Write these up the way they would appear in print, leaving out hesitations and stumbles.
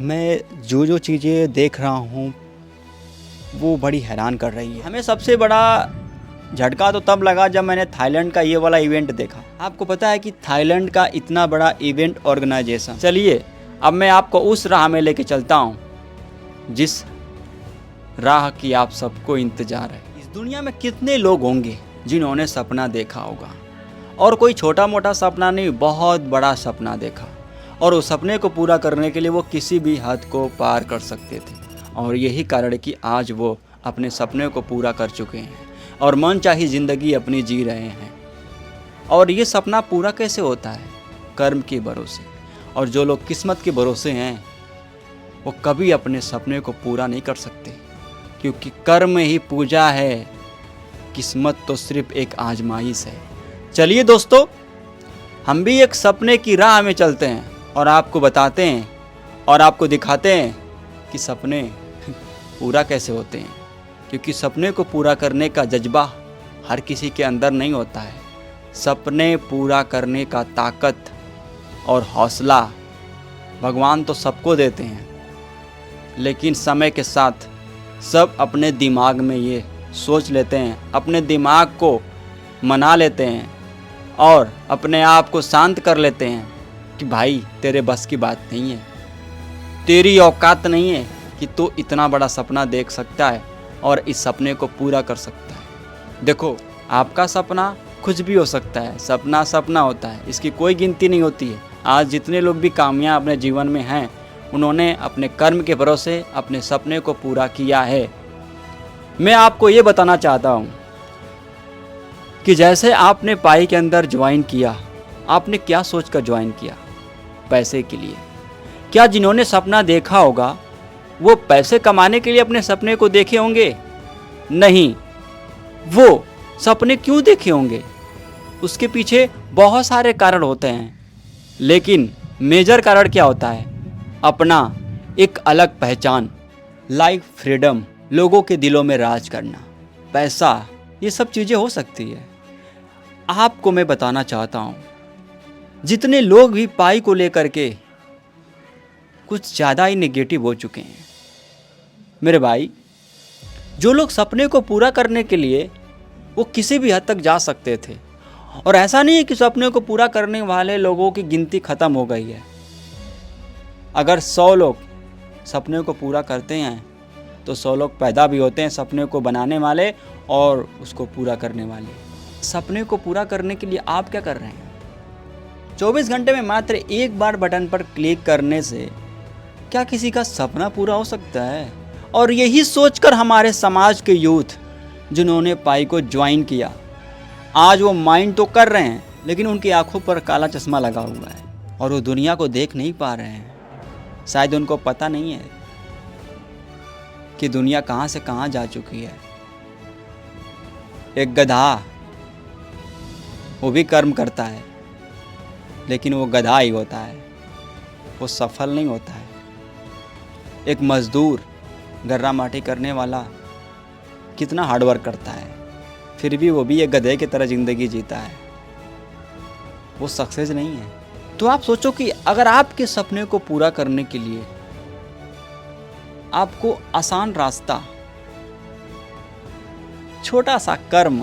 मैं जो जो चीज़ें देख रहा हूँ वो बड़ी हैरान कर रही है। हमें सबसे बड़ा झटका तो तब लगा जब मैंने थाईलैंड का ये वाला इवेंट देखा। आपको पता है कि थाईलैंड का इतना बड़ा इवेंट ऑर्गेनाइजेशन। चलिए अब मैं आपको उस राह में लेके चलता हूँ जिस राह की आप सबको इंतजार है। इस दुनिया में कितने लोग होंगे जिन्होंने सपना देखा होगा, और कोई छोटा मोटा सपना नहीं, बहुत बड़ा सपना देखा, और उस सपने को पूरा करने के लिए वो किसी भी हद को पार कर सकते थे। और यही कारण है कि आज वो अपने सपने को पूरा कर चुके हैं और मनचाही ज़िंदगी अपनी जी रहे हैं। और ये सपना पूरा कैसे होता है? कर्म के भरोसे। और जो लोग किस्मत के भरोसे हैं वो कभी अपने सपने को पूरा नहीं कर सकते, क्योंकि कर्म ही पूजा है, किस्मत तो सिर्फ एक आजमाइश है। चलिए दोस्तों, हम भी एक सपने की राह में चलते हैं और आपको बताते हैं और आपको दिखाते हैं कि सपने पूरा कैसे होते हैं। क्योंकि सपने को पूरा करने का जज्बा हर किसी के अंदर नहीं होता है। सपने पूरा करने का ताकत और हौसला भगवान तो सबको देते हैं, लेकिन समय के साथ सब अपने दिमाग में ये सोच लेते हैं, अपने दिमाग को मना लेते हैं और अपने आप को शांत कर लेते हैं कि भाई तेरे बस की बात नहीं है, तेरी औकात नहीं है कि तू इतना बड़ा सपना देख सकता है और इस सपने को पूरा कर सकता है। देखो, आपका सपना कुछ भी हो सकता है, सपना सपना होता है, इसकी कोई गिनती नहीं होती है। आज जितने लोग भी कामयाब अपने जीवन में हैं, उन्होंने अपने कर्म के भरोसे अपने सपने को पूरा किया है। मैं आपको ये बताना चाहता हूँ कि जैसे आपने पाई के अंदर ज्वाइन किया, आपने क्या सोचकर ज्वाइन किया? पैसे के लिए। क्या जिन्होंने सपना देखा होगा वो पैसे कमाने के लिए अपने सपने को देखे होंगे? नहीं। वो सपने क्यों देखे होंगे? उसके पीछे बहुत सारे कारण होते हैं, लेकिन मेजर कारण क्या होता है? अपना एक अलग पहचान, लाइफ फ्रीडम, लोगों के दिलों में राज करना, पैसा, ये सब चीज़ें हो सकती है। आपको मैं बताना चाहता हूँ, जितने लोग भी पाई को लेकर के कुछ ज़्यादा ही नेगेटिव हो चुके हैं मेरे भाई। जो लोग सपने को पूरा करने के लिए वो किसी भी हद तक जा सकते थे, और ऐसा नहीं है कि सपने को पूरा करने वाले लोगों की गिनती ख़त्म हो गई है। अगर 100 लोग सपने को पूरा करते हैं तो 100 लोग पैदा भी होते हैं सपने को बनाने वाले और उसको पूरा करने वाले। सपने को पूरा करने के लिए आप क्या कर रहे हैं? 24 घंटे में मात्र एक बार बटन पर क्लिक करने से क्या किसी का सपना पूरा हो सकता है? और यही सोचकर हमारे समाज के यूथ जिन्होंने पाई को ज्वाइन किया, आज वो माइंड तो कर रहे हैं, लेकिन उनकी आंखों पर काला चश्मा लगा हुआ है और वो दुनिया को देख नहीं पा रहे हैं। शायद उनको पता नहीं है कि दुनिया कहाँ से कहाँ जा चुकी है। एक गधा, वो भी कर्म करता है, लेकिन वो गधा ही होता है, वो सफल नहीं होता है। एक मजदूर, गर्रा माटी करने वाला कितना हार्डवर्क करता है, फिर भी वो भी एक गधे की तरह ज़िंदगी जीता है, वो सक्सेस नहीं है। तो आप सोचो कि अगर आपके सपने को पूरा करने के लिए आपको आसान रास्ता, छोटा सा कर्म,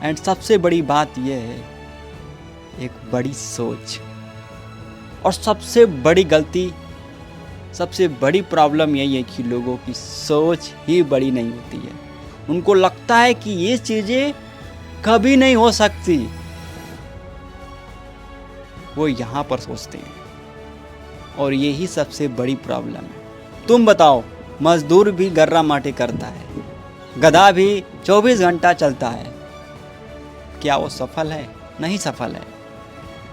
एंड सबसे बड़ी बात यह है एक बड़ी सोच। और सबसे बड़ी गलती, सबसे बड़ी प्रॉब्लम यही है कि लोगों की सोच ही बड़ी नहीं होती है। उनको लगता है कि ये चीज़ें कभी नहीं हो सकती, वो यहाँ पर सोचते हैं, और यही सबसे बड़ी प्रॉब्लम है। तुम बताओ, मजदूर भी गर्रा माटी करता है, गधा भी 24 घंटा चलता है, क्या वो सफल है? नहीं सफल है।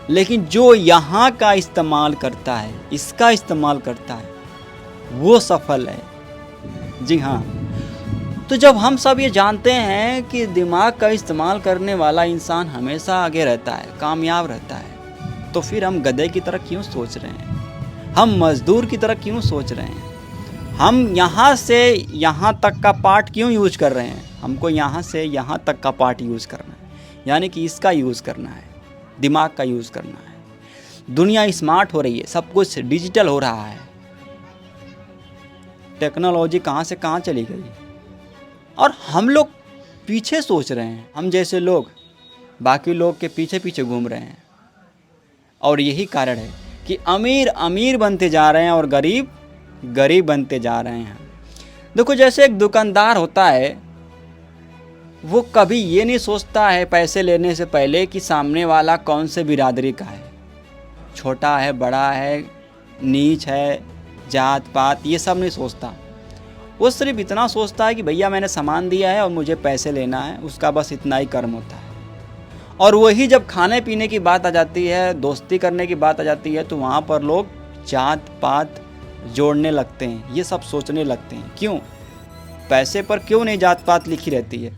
लेकिन जो यहाँ का इस्तेमाल करता है, इसका इस्तेमाल करता है, वो सफल है। जी हाँ। तो जब हम सब ये जानते हैं कि दिमाग का इस्तेमाल करने वाला इंसान हमेशा आगे रहता है, कामयाब रहता है, तो फिर हम गधे की तरह क्यों सोच रहे हैं? हम मजदूर की तरह क्यों सोच रहे हैं? हम यहाँ से यहाँ तक का पार्ट क्यों यूज कर रहे हैं? हमको यहाँ से यहाँ तक का पार्ट यूज़ करना है, यानी कि इसका यूज़ करना है, दिमाग का यूज़ करना है। दुनिया स्मार्ट हो रही है, सब कुछ डिजिटल हो रहा है, टेक्नोलॉजी कहाँ से कहाँ चली गई और हम लोग पीछे सोच रहे हैं। हम जैसे लोग बाकी लोग के पीछे पीछे घूम रहे हैं और यही कारण है कि अमीर अमीर बनते जा रहे हैं और गरीब गरीब बनते जा रहे हैं। देखो, जैसे एक दुकानदार होता है, वो कभी ये नहीं सोचता है पैसे लेने से पहले कि सामने वाला कौन से बिरादरी का है, छोटा है, बड़ा है, नीच है, जात पात, ये सब नहीं सोचता। वो सिर्फ इतना सोचता है कि भैया मैंने सामान दिया है और मुझे पैसे लेना है, उसका बस इतना ही कर्म होता है। और वही जब खाने पीने की बात आ जाती है, दोस्ती करने की बात आ जाती है, तो वहाँ पर लोग जात पात जोड़ने लगते हैं, ये सब सोचने लगते हैं। क्यों? पैसे पर क्यों नहीं जात पात लिखी रहती है?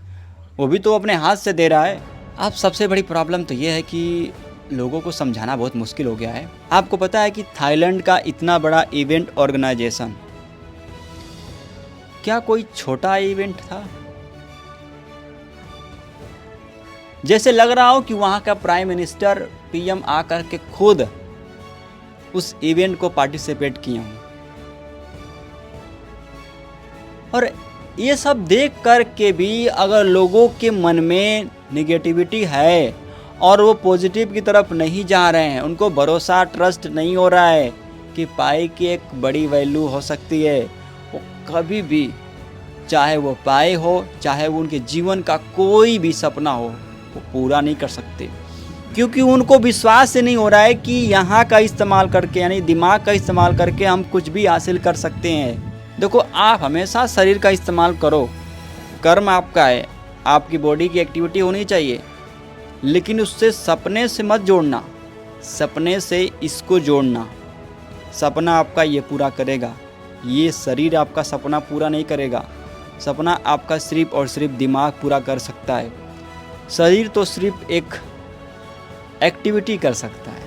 वो भी तो अपने हाथ से दे रहा है। अब सबसे बड़ी प्रॉब्लम तो ये है कि लोगों को समझाना बहुत मुश्किल हो गया है। आपको पता है कि थाईलैंड का इतना बड़ा इवेंट ऑर्गेनाइजेशन क्या कोई छोटा इवेंट था? जैसे लग रहा हो कि वहाँ का प्राइम मिनिस्टर पीएम आकर के खुद उस इवेंट को पार्टिसिपेट किए हों। और ये सब देख कर के भी अगर लोगों के मन में निगेटिविटी है और वो पॉजिटिव की तरफ नहीं जा रहे हैं, उनको भरोसा ट्रस्ट नहीं हो रहा है कि पाई की एक बड़ी वैल्यू हो सकती है, वो कभी भी, चाहे वो पाए हो, चाहे वो उनके जीवन का कोई भी सपना हो, वो पूरा नहीं कर सकते। क्योंकि उनको विश्वास से नहीं हो रहा है कि यहाँ का इस्तेमाल करके, यानी दिमाग का इस्तेमाल करके हम कुछ भी हासिल कर सकते हैं। देखो, आप हमेशा शरीर का इस्तेमाल करो, कर्म आपका है, आपकी बॉडी की एक्टिविटी होनी चाहिए, लेकिन उससे सपने से मत जोड़ना, सपने से इसको जोड़ना। सपना आपका ये पूरा करेगा, ये शरीर आपका सपना पूरा नहीं करेगा। सपना आपका सिर्फ और सिर्फ दिमाग पूरा कर सकता है। शरीर तो सिर्फ एक एक्टिविटी कर सकता है,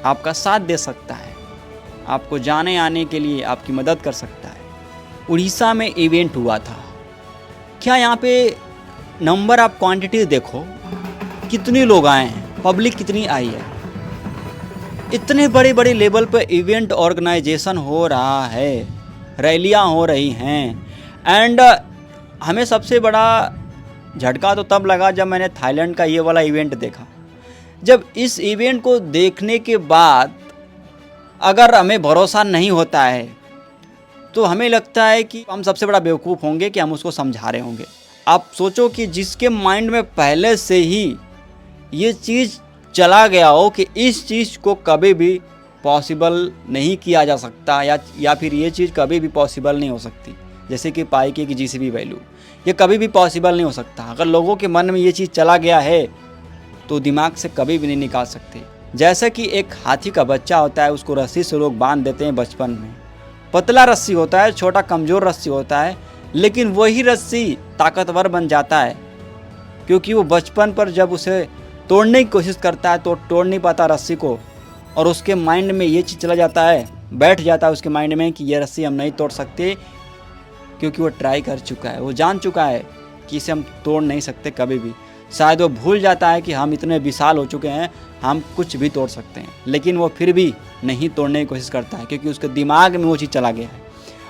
आपका साथ दे सकता है, आपको जाने आने के लिए आपकी मदद कर सकता है। उड़ीसा में इवेंट हुआ था, क्या यहाँ पे नंबर ऑफ क्वांटिटी देखो, कितने लोग आए हैं, पब्लिक कितनी आई है। इतने बड़े बड़े लेवल पर इवेंट ऑर्गेनाइजेशन हो रहा है, रैलियाँ हो रही हैं। एंड हमें सबसे बड़ा झटका तो तब लगा जब मैंने थाईलैंड का ये वाला इवेंट देखा। जब इस इवेंट को देखने के बाद अगर हमें भरोसा नहीं होता है तो हमें लगता है कि हम सबसे बड़ा बेवकूफ़ होंगे कि हम उसको समझा रहे होंगे। आप सोचो कि जिसके माइंड में पहले से ही ये चीज़ चला गया हो कि इस चीज़ को कभी भी पॉसिबल नहीं किया जा सकता, या फिर ये चीज़ कभी भी पॉसिबल नहीं हो सकती, जैसे कि पाई की जीसीबी वैल्यू, ये कभी भी पॉसिबल नहीं हो सकता। अगर लोगों के मन में ये चीज़ चला गया है तो दिमाग से कभी भी नहीं निकाल सकते। जैसा कि एक हाथी का बच्चा होता है, उसको रस्सी से लोग बांध देते हैं बचपन में, पतला रस्सी होता है, छोटा कमज़ोर रस्सी होता है, लेकिन वही रस्सी ताकतवर बन जाता है क्योंकि वो बचपन पर जब उसे तोड़ने की कोशिश करता है तो तोड़ नहीं पाता रस्सी को, और उसके माइंड में ये चीज़ चला जाता है, बैठ जाता है उसके माइंड में कि ये रस्सी हम नहीं तोड़ सकते, क्योंकि वो ट्राई कर चुका है, वो जान चुका है कि इसे हम तोड़ नहीं सकते कभी भी। शायद वो भूल जाता है कि हम इतने विशाल हो चुके हैं, हम कुछ भी तोड़ सकते हैं, लेकिन वो फिर भी नहीं तोड़ने की कोशिश करता है क्योंकि उसके दिमाग में वो चीज़ चला गया है।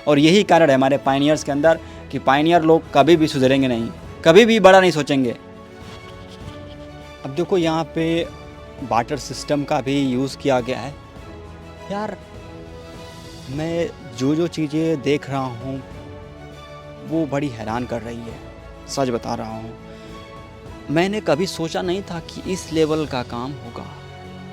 और यही कारण है हमारे पायनियर्स के अंदर कि पायनियर लोग कभी भी सुधरेंगे नहीं, कभी भी बड़ा नहीं सोचेंगे। अब देखो, यहाँ पे बाटर सिस्टम का भी यूज़ किया गया है। यार, मैं जो चीज़ें देख रहा हूँ वो बड़ी हैरान कर रही है, सच बता रहा हूँ। मैंने कभी सोचा नहीं था कि इस लेवल का काम होगा।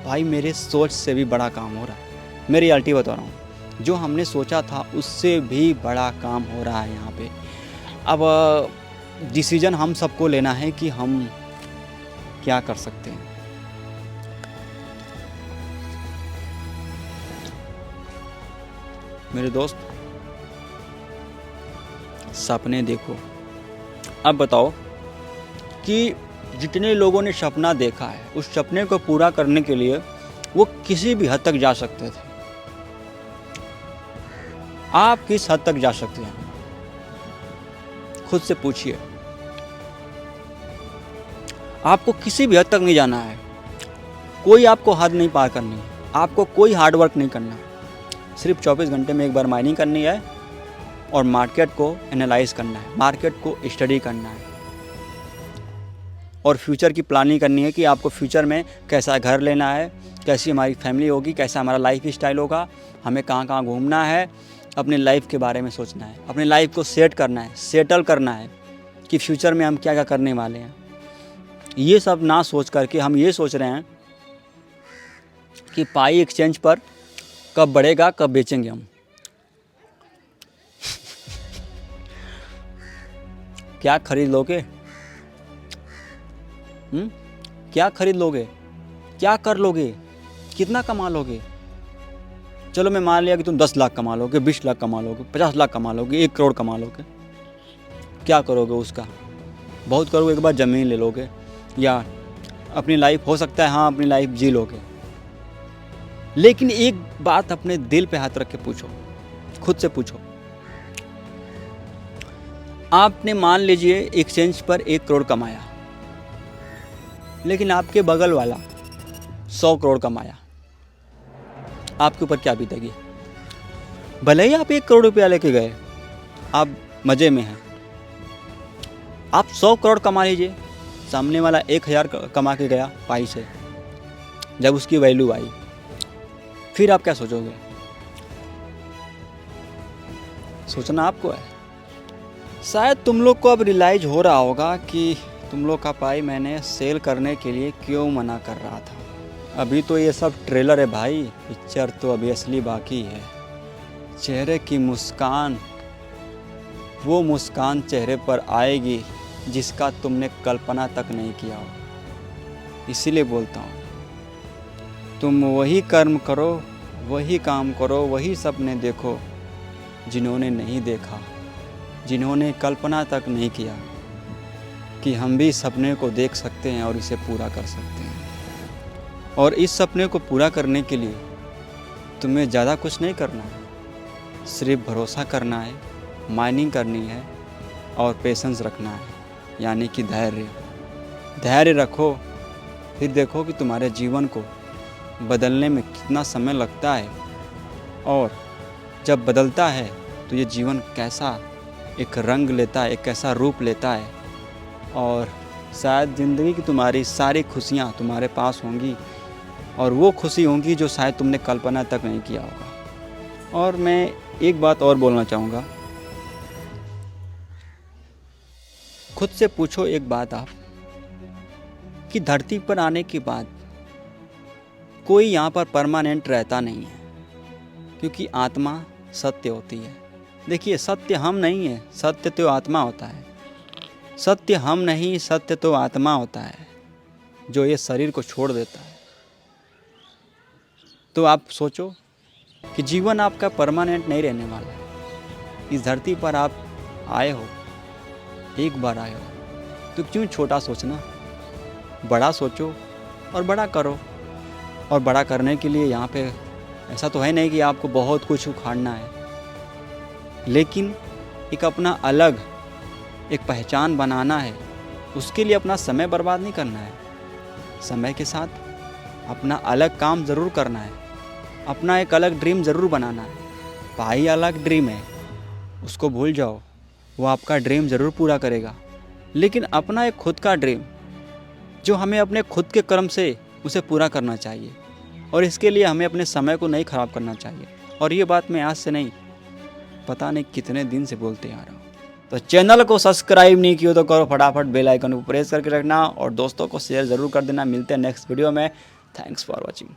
भाई, मेरे सोच से भी बड़ा काम हो रहा है। मैं रियलिटी बता रहा हूँ, जो हमने सोचा था उससे भी बड़ा काम हो रहा है यहाँ पे। अब डिसीजन हम सबको लेना है कि हम क्या कर सकते हैं। मेरे दोस्त, सपने देखो। अब बताओ कि जितने लोगों ने सपना देखा है, उस सपने को पूरा करने के लिए वो किसी भी हद तक जा सकते थे। आप किस हद तक जा सकते हैं? खुद से पूछिए। आपको किसी भी हद तक नहीं जाना है, कोई आपको हद नहीं पार करनी है। आपको कोई हार्ड वर्क नहीं करना, सिर्फ 24 घंटे में एक बार माइनिंग करनी है और मार्केट को एनालाइज करना है, मार्केट को स्टडी करना है और फ्यूचर की प्लानिंग करनी है कि आपको फ्यूचर में कैसा घर लेना है, कैसी हमारी फैमिली होगी, कैसा हमारा लाइफ स्टाइल होगा, हमें कहाँ कहाँ घूमना है, अपने लाइफ के बारे में सोचना है, अपने लाइफ को सेट करना है, सेटल करना है कि फ्यूचर में हम क्या क्या करने वाले हैं। ये सब ना सोच करके हम ये सोच रहे हैं कि पाई एक्सचेंज पर कब बढ़ेगा, कब बेचेंगे हम। क्या खरीद लोगे? क्या खरीद लोगे? क्या कर लोगे? कितना कमा लोगे? चलो मैं मान लिया कि तुम 10 लाख कमा लोगे, 20 लाख कमा लोगे, 50 लाख कमा लोगे, 1 करोड़ कमा लोगे। क्या करोगे उसका? बहुत करोगे, एक बार ज़मीन ले लोगे या अपनी लाइफ, हो सकता है हाँ अपनी लाइफ जी लोगे। लेकिन एक बात अपने दिल पे हाथ रख के पूछो, खुद से पूछो, आपने मान लीजिए एक्सचेंज पर 1 करोड़ कमाया, लेकिन आपके बगल वाला 100 करोड़ कमाया, आपके ऊपर क्या बीतेगी? भले ही आप 1 करोड़ रुपया लेके गए, आप मज़े में हैं, आप 100 करोड़ कमा लीजिए, सामने वाला 1000 कमा के गया पाई से, जब उसकी वैल्यू आई, फिर आप क्या सोचोगे? सोचना आपको है। शायद तुम लोग को अब रियलाइज हो रहा होगा कि तुम लोग का पाई मैंने सेल करने के लिए क्यों मना कर रहा था। अभी तो ये सब ट्रेलर है भाई, पिक्चर तो अभी असली बाकी है। चेहरे की मुस्कान, वो मुस्कान चेहरे पर आएगी जिसका तुमने कल्पना तक नहीं किया हो। इसीलिए बोलता हूँ, तुम वही कर्म करो, वही काम करो, वही सपने देखो जिन्होंने नहीं देखा, जिन्होंने कल्पना तक नहीं किया कि हम भी सपने को देख सकते हैं और इसे पूरा कर सकते हैं। और इस सपने को पूरा करने के लिए तुम्हें ज़्यादा कुछ नहीं करना है, सिर्फ भरोसा करना है, माइनिंग करनी है और पेशेंस रखना है, यानी कि धैर्य रखो। फिर देखो कि तुम्हारे जीवन को बदलने में कितना समय लगता है और जब बदलता है तो ये जीवन कैसा एक रंग लेता है, एक कैसा रूप लेता है और शायद ज़िंदगी की तुम्हारी सारी खुशियाँ तुम्हारे पास होंगी और वो खुशी होंगी जो शायद तुमने कल्पना तक नहीं किया होगा। और मैं एक बात और बोलना चाहूँगा, खुद से पूछो एक बात आप कि धरती पर आने के बाद कोई यहाँ पर परमानेंट रहता नहीं है, क्योंकि आत्मा सत्य होती है। देखिए, सत्य हम नहीं है, सत्य तो आत्मा होता है। सत्य हम नहीं, सत्य तो आत्मा होता है जो ये शरीर को छोड़ देता है। तो आप सोचो कि जीवन आपका परमानेंट नहीं रहने वाला है। इस धरती पर आप आए हो, एक बार आए हो, तो क्यों छोटा सोचना? बड़ा सोचो और बड़ा करो। और बड़ा करने के लिए यहाँ पे ऐसा तो है नहीं कि आपको बहुत कुछ उखाड़ना है, लेकिन एक अपना अलग एक पहचान बनाना है। उसके लिए अपना समय बर्बाद नहीं करना है, समय के साथ अपना अलग काम ज़रूर करना है, अपना एक अलग ड्रीम ज़रूर बनाना है। भाई अलग ड्रीम है, उसको भूल जाओ, वो आपका ड्रीम ज़रूर पूरा करेगा। लेकिन अपना एक खुद का ड्रीम जो हमें अपने खुद के कर्म से उसे पूरा करना चाहिए और इसके लिए हमें अपने समय को नहीं ख़राब करना चाहिए। और ये बात मैं आज से नहीं, पता नहीं कितने दिन से बोलते आ रहा हूँ। तो चैनल को सब्सक्राइब नहीं किया तो करो, फटाफट बेल आइकन को प्रेस करके रखना और दोस्तों को शेयर ज़रूर कर देना। मिलते हैं नेक्स्ट वीडियो में। Thanks for watching.